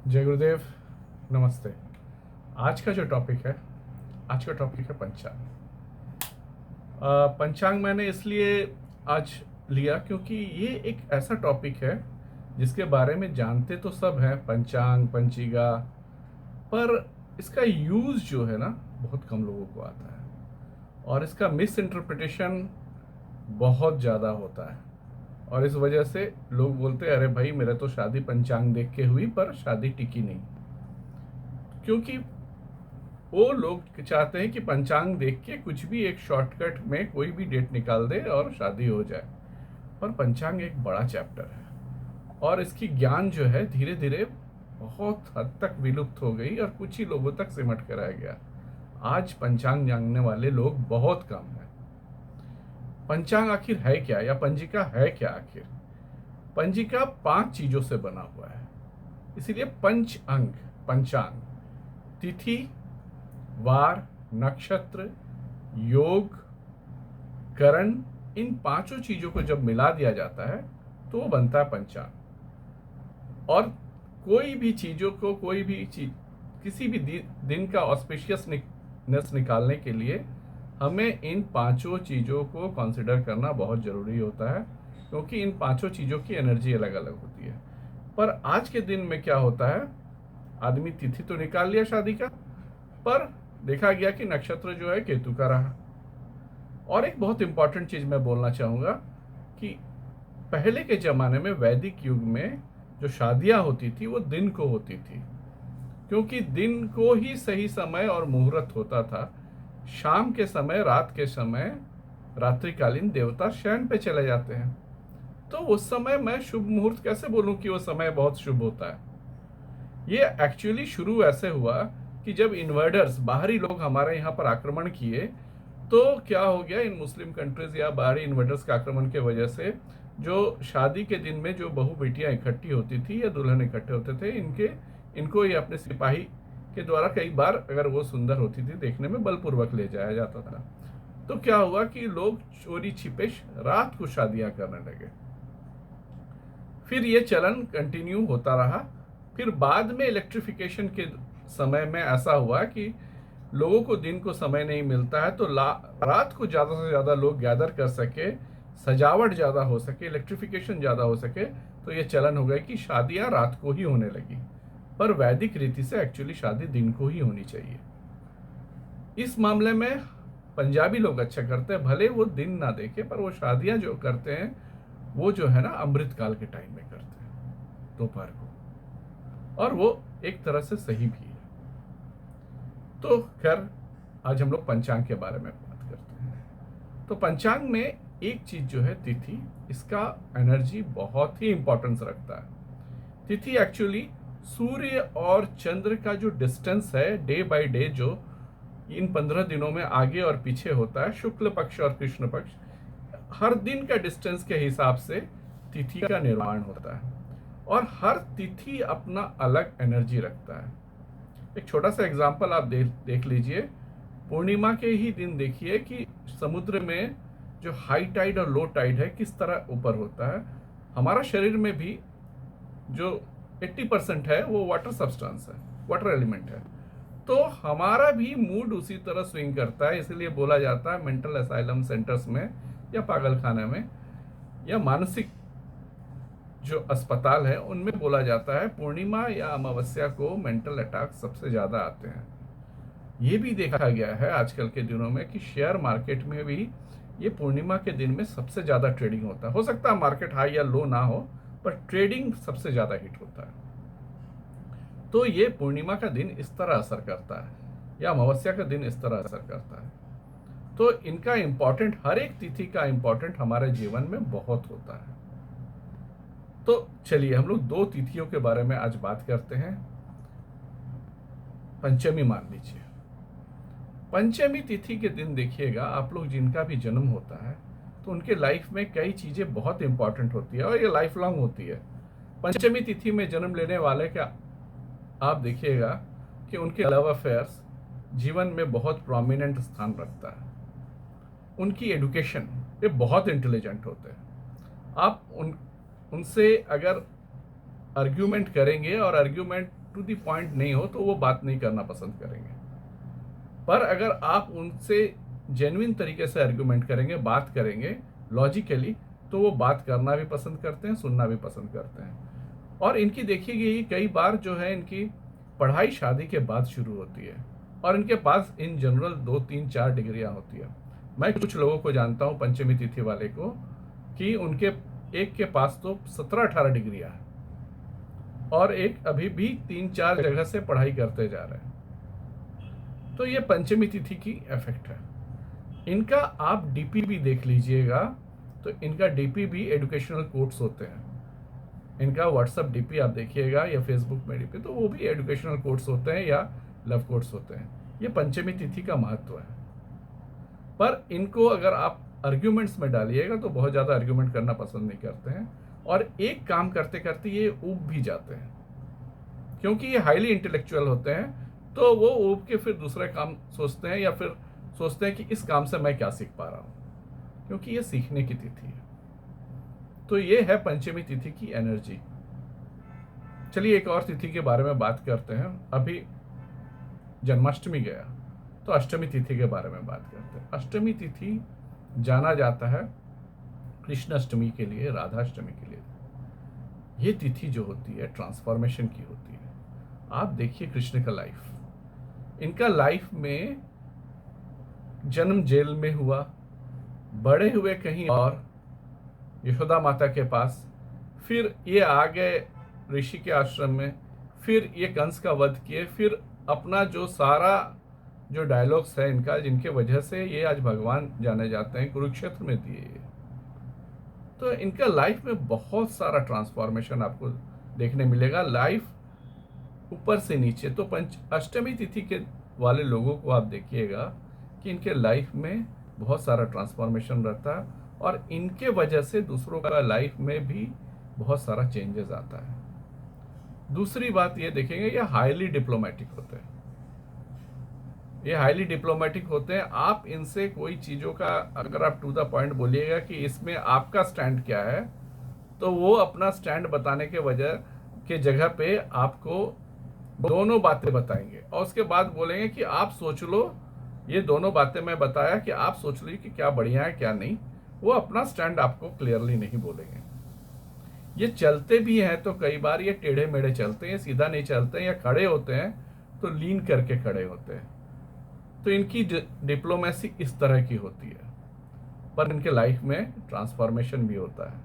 जय गुरुदेव। नमस्ते। आज का जो टॉपिक है, आज का टॉपिक है पंचांग। पंचांग मैंने इसलिए आज लिया क्योंकि ये एक ऐसा टॉपिक है जिसके बारे में जानते तो सब हैं, पंचांग पंचिका, पर इसका यूज़ जो है ना बहुत कम लोगों को आता है और इसका मिस इंटरप्रिटेशन बहुत ज़्यादा होता है। और इस वजह से लोग बोलते हैं, अरे भाई मेरे तो शादी पंचांग देख के हुई पर शादी टिकी नहीं। क्योंकि वो लोग चाहते हैं कि पंचांग देख के कुछ भी एक शॉर्टकट में कोई भी डेट निकाल दे और शादी हो जाए। पर पंचांग एक बड़ा चैप्टर है और इसकी ज्ञान जो है धीरे धीरे बहुत हद तक विलुप्त हो गई और कुछ ही लोगों तक सिमट कर रह गया। आज पंचांग जानने वाले लोग बहुत कम हैं। पंचांग आखिर है क्या, या पंजिका है क्या आखिर? पंजिका 5 चीजों से बना हुआ है, इसीलिए पंच अंग पंचांग। तिथि, वार, नक्षत्र, योग, करण, इन 5 चीजों को जब मिला दिया जाता है तो वो बनता है पंचांग। और कोई भी चीजों को, कोई भी चीज, किसी भी दिन का ऑस्पिशियसनेस निकालने के लिए हमें इन 5 चीजों को कंसिडर करना बहुत जरूरी होता है, क्योंकि इन 5 चीजों की एनर्जी अलग अलग होती है। पर आज के दिन में क्या होता है, आदमी तिथि तो निकाल लिया शादी का, पर देखा गया कि नक्षत्र जो है केतु का रहा। और एक बहुत इंपॉर्टेंट चीज मैं बोलना चाहूंगा कि पहले के जमाने में, वैदिक युग में, जो शादियां होती थी वो दिन को होती थी, क्योंकि दिन को ही सही समय और मुहूर्त होता था। शाम के समय, रात के समय, रात्रिकालीन देवता शयन पे चले जाते हैं, तो उस समय मैं शुभ मुहूर्त कैसे बोलूं कि वो समय बहुत शुभ होता है। ये एक्चुअली शुरू ऐसे हुआ कि जब इन्वर्डर्स, बाहरी लोग हमारे यहाँ पर आक्रमण किए, तो क्या हो गया, इन मुस्लिम कंट्रीज या बाहरी इन्वर्डर्स के आक्रमण के वजह से जो शादी के दिन में जो बहू बेटियां इकट्ठी होती थी या दुल्हन इकट्ठे होते थे, इनको ये अपने सिपाही के द्वारा कई बार, अगर वो सुंदर होती थी देखने में, बलपूर्वक ले जाया जाता था। तो क्या हुआ कि लोग चोरी छिपे रात को शादियां करने लगे। फिर ये चलन कंटिन्यू होता रहा। फिर बाद में इलेक्ट्रिफिकेशन के समय में ऐसा हुआ कि लोगों को दिन को समय नहीं मिलता है, तो रात को ज़्यादा से ज़्यादा लोग गैदर कर सके, सजावट ज़्यादा हो सके, इलेक्ट्रिफिकेशन ज़्यादा हो सके, तो ये चलन हो गया कि शादियाँ रात को ही होने लगी। पर वैदिक रीति से एक्चुअली शादी दिन को ही होनी चाहिए। इस मामले में पंजाबी लोग अच्छा करते हैं, भले वो दिन ना देखे, पर वो शादियाँ जो करते हैं वो जो है ना अमृत काल के टाइम में करते हैं, दोपहर को, और वो एक तरह से सही भी है। तो खैर आज हम लोग पंचांग के बारे में बात करते हैं। तो पंचांग में एक चीज जो है तिथि, इसका एनर्जी बहुत ही इंपॉर्टेंस रखता है। तिथि एक्चुअली सूर्य और चंद्र का जो डिस्टेंस है डे बाय डे, जो इन 15 दिनों में आगे और पीछे होता है, शुक्ल पक्ष और कृष्ण पक्ष, हर दिन का डिस्टेंस के हिसाब से तिथि का निर्माण होता है और हर तिथि अपना अलग एनर्जी रखता है। एक छोटा सा एग्जांपल आप देख लीजिए। पूर्णिमा के ही दिन देखिए कि समुद्र में जो हाई टाइड और लो टाइड है किस तरह ऊपर होता है। हमारा शरीर में भी जो 80% है वो वाटर सब्सटेंस है, वाटर एलिमेंट है, तो हमारा भी मूड उसी तरह स्विंग करता है। इसलिए बोला जाता है मेंटल असाइलम सेंटर्स में या पागल खाने में या मानसिक जो अस्पताल है उनमें बोला जाता है पूर्णिमा या अमावस्या को मेंटल अटैक सबसे ज्यादा आते हैं। ये भी देखा गया है आजकल के दिनों में कि शेयर मार्केट में भी ये पूर्णिमा के दिन में सबसे ज्यादा ट्रेडिंग होता है। हो सकता है मार्केट हाई या लो ना हो, पर ट्रेडिंग सबसे ज्यादा हिट होता है। तो ये पूर्णिमा का दिन इस तरह असर करता है या अमावस्या का दिन इस तरह असर करता है। तो इनका इंपॉर्टेंट, हर एक तिथि का इंपॉर्टेंट हमारे जीवन में बहुत होता है। तो चलिए हम लोग 2 तिथियों के बारे में आज बात करते हैं। पंचमी मान लीजिए। पंचमी तिथि के दिन देखिएगा, आप लोग जिनका भी जन्म होता है तो उनके लाइफ में कई चीजें बहुत इंपॉर्टेंट होती है और ये लाइफ लॉन्ग होती है। पंचमी तिथि में जन्म लेने वाले का आप देखिएगा कि उनके लव अफेयर्स जीवन में बहुत प्रोमिनेंट स्थान रखता है। उनकी एडुकेशन, ये बहुत इंटेलिजेंट होते हैं। आप उनसे अगर आर्ग्यूमेंट करेंगे और आर्ग्यूमेंट टू द पॉइंट नहीं हो तो वो बात नहीं करना पसंद करेंगे। पर अगर आप उनसे जेन्युइन तरीके से आर्गुमेंट करेंगे, बात करेंगे लॉजिकली, तो वो बात करना भी पसंद करते हैं, सुनना भी पसंद करते हैं। और इनकी देखिएगा कई बार जो है इनकी पढ़ाई शादी के बाद शुरू होती है और इनके पास इन जनरल 2, 3, 4 डिग्रियां होती है। मैं कुछ लोगों को जानता हूं पंचमी तिथि वाले को कि उनके एक के पास तो 17-18 डिग्रियां हैं और एक अभी भी 3-4 जगह से पढ़ाई करते जा रहे हैं। तो ये पंचमी तिथि की इफेक्ट है। इनका आप डीपी भी देख लीजिएगा तो इनका डीपी भी एजुकेशनल कोट्स होते हैं। इनका व्हाट्सएप डीपी आप देखिएगा या फेसबुक में डीपी, तो वो भी एजुकेशनल कोट्स होते हैं या लव कोट्स होते हैं। ये पंचमी तिथि का महत्व है। पर इनको अगर आप आर्ग्यूमेंट्स में डालिएगा तो बहुत ज़्यादा आर्ग्यूमेंट करना पसंद नहीं करते हैं और एक काम करते करते ये ऊब भी जाते हैं, क्योंकि ये हाईली इंटेलेक्चुअल होते हैं। तो वो ऊब के फिर दूसरे काम सोचते हैं या फिर सोचते हैं कि इस काम से मैं क्या सीख पा रहा हूँ, क्योंकि ये सीखने की तिथि है। तो ये है पंचमी तिथि की एनर्जी। चलिए एक और तिथि के बारे में बात करते हैं। अभी जन्माष्टमी गया तो अष्टमी तिथि के बारे में बात करते हैं। अष्टमी तिथि जाना जाता है कृष्णाष्टमी के लिए, राधाष्टमी के लिए। ये तिथि जो होती है ट्रांसफॉर्मेशन की होती है। आप देखिए कृष्ण का लाइफ, इनका लाइफ में जन्म जेल में हुआ, बड़े हुए कहीं और यशोदा माता के पास, फिर ये आ गए ऋषि के आश्रम में, फिर ये कंस का वध किए, फिर अपना जो सारा जो डायलॉग्स है इनका, जिनके वजह से ये आज भगवान जाने जाते हैं, कुरुक्षेत्र में दिए ये। तो इनका लाइफ में बहुत सारा ट्रांसफॉर्मेशन आपको देखने मिलेगा, लाइफ ऊपर से नीचे। तो अष्टमी तिथि के वाले लोगों को आप देखिएगा कि इनके लाइफ में बहुत सारा ट्रांसफॉर्मेशन रहता है और इनके वजह से दूसरों का लाइफ में भी बहुत सारा चेंजेस आता है। दूसरी बात ये देखेंगे, ये हाईली डिप्लोमेटिक होते हैं। ये हाईली डिप्लोमेटिक होते हैं। आप इनसे कोई चीज़ों का अगर आप टू द पॉइंट बोलिएगा कि इसमें आपका स्टैंड क्या है, तो वो अपना स्टैंड बताने के वजह के जगह पे आपको दोनों बातें बताएंगे और उसके बाद बोलेंगे कि आप सोच लो, ये दोनों बातें मैं बताया कि आप सोच लीजिए कि क्या बढ़िया है क्या नहीं। वो अपना स्टैंड आपको क्लियरली नहीं बोलेंगे। ये चलते भी हैं तो कई बार ये टेढ़े मेढ़े चलते हैं, सीधा नहीं चलते हैं, या खड़े होते हैं तो लीन करके खड़े होते हैं। तो इनकी डिप्लोमेसी इस तरह की होती है, पर इनके लाइफ में ट्रांसफॉर्मेशन भी होता है।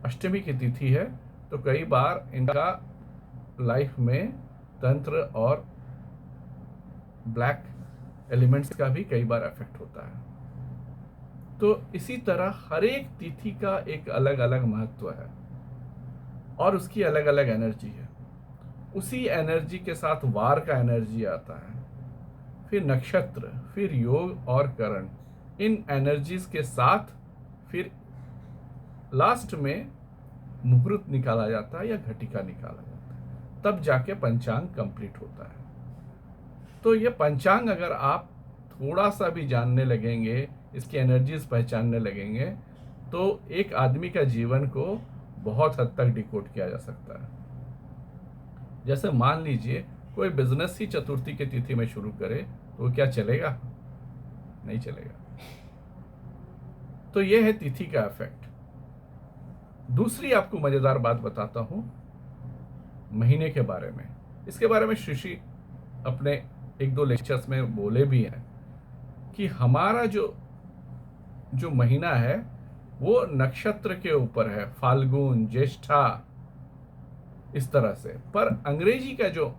अष्टमी की तिथि है तो कई बार इनका लाइफ में तंत्र और ब्लैक एलिमेंट्स का भी कई बार इफेक्ट होता है। तो इसी तरह हर एक तिथि का एक अलग अलग महत्व है और उसकी अलग अलग एनर्जी है। उसी एनर्जी के साथ वार का एनर्जी आता है, फिर नक्षत्र, फिर योग और करण। इन एनर्जीज के साथ फिर लास्ट में मुहूर्त निकाला जाता है या घटिका निकाला जाता है, तब जाके पंचांग कंप्लीट होता है। तो ये पंचांग अगर आप थोड़ा सा भी जानने लगेंगे, इसकी एनर्जीज पहचानने लगेंगे, तो एक आदमी का जीवन को बहुत हद तक डिकोड किया जा सकता है। जैसे मान लीजिए कोई बिजनेस ही चतुर्थी की तिथि में शुरू करे तो क्या चलेगा? नहीं चलेगा। तो यह है तिथि का इफेक्ट। दूसरी आपको मजेदार बात बताता हूं महीने के बारे में। इसके बारे में ऋषि अपने 1-2 लेक्चर्स में बोले भी हैं कि हमारा जो महीना है वो नक्षत्र के ऊपर है, फाल्गुन, ज्येष्ठा, इस तरह से। पर अंग्रेजी का जो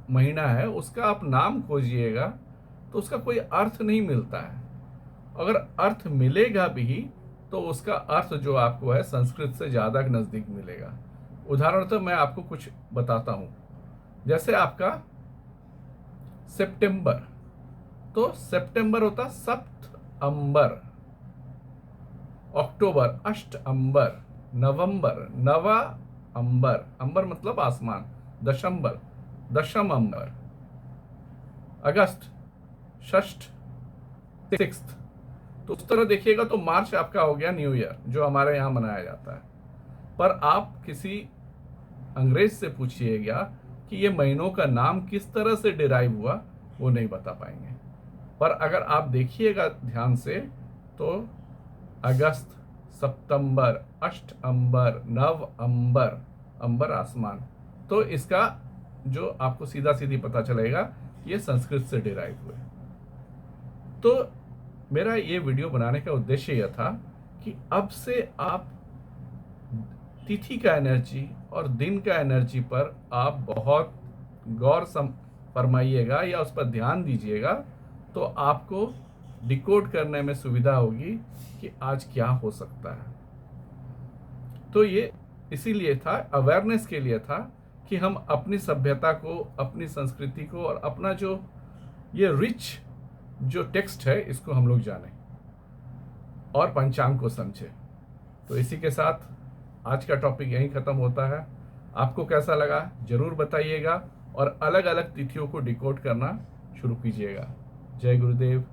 महीना है उसका आप नाम खोजिएगा तो उसका कोई अर्थ नहीं मिलता है। अगर अर्थ मिलेगा भी तो उसका अर्थ जो आपको है संस्कृत से ज़्यादा नज़दीक मिलेगा। उदाहरण तो मैं आपको कुछ बताता हूँ। जैसे आपका सितंबर, तो सितंबर होता सप्त अंबर, अक्टूबर अष्ट अंबर, नवंबर नवा अंबर, अंबर मतलब आसमान, दशंबर दशम अंबर, अगस्त षष्ठ सिक्स्थ। तो उस तरह देखिएगा तो मार्च आपका हो गया न्यू ईयर जो हमारे यहाँ मनाया जाता है। पर आप किसी अंग्रेज से पूछिएगा कि ये महीनों का नाम किस तरह से डिराइव हुआ वो नहीं बता पाएंगे। पर अगर आप देखिएगा ध्यान से तो अगस्त, सितंबर, अष्ट अंबर, नव अंबर, अंबर आसमान, तो इसका जो आपको सीधा सीधी पता चलेगा ये संस्कृत से डिराइव हुए। तो मेरा ये वीडियो बनाने का उद्देश्य यह था कि अब से आप तिथि का एनर्जी और दिन का एनर्जी पर आप बहुत गौर फरमाइएगा या उस पर ध्यान दीजिएगा, तो आपको डिकोड करने में सुविधा होगी कि आज क्या हो सकता है। तो ये इसीलिए था, अवेयरनेस के लिए था कि हम अपनी सभ्यता को, अपनी संस्कृति को और अपना जो ये रिच जो टेक्स्ट है इसको हम लोग जानें और पंचांग को समझें। तो इसी के साथ आज का टॉपिक यहीं ख़त्म होता है। आपको कैसा लगा ज़रूर बताइएगा और अलग अलग तिथियों को डिकोड करना शुरू कीजिएगा। जय गुरुदेव।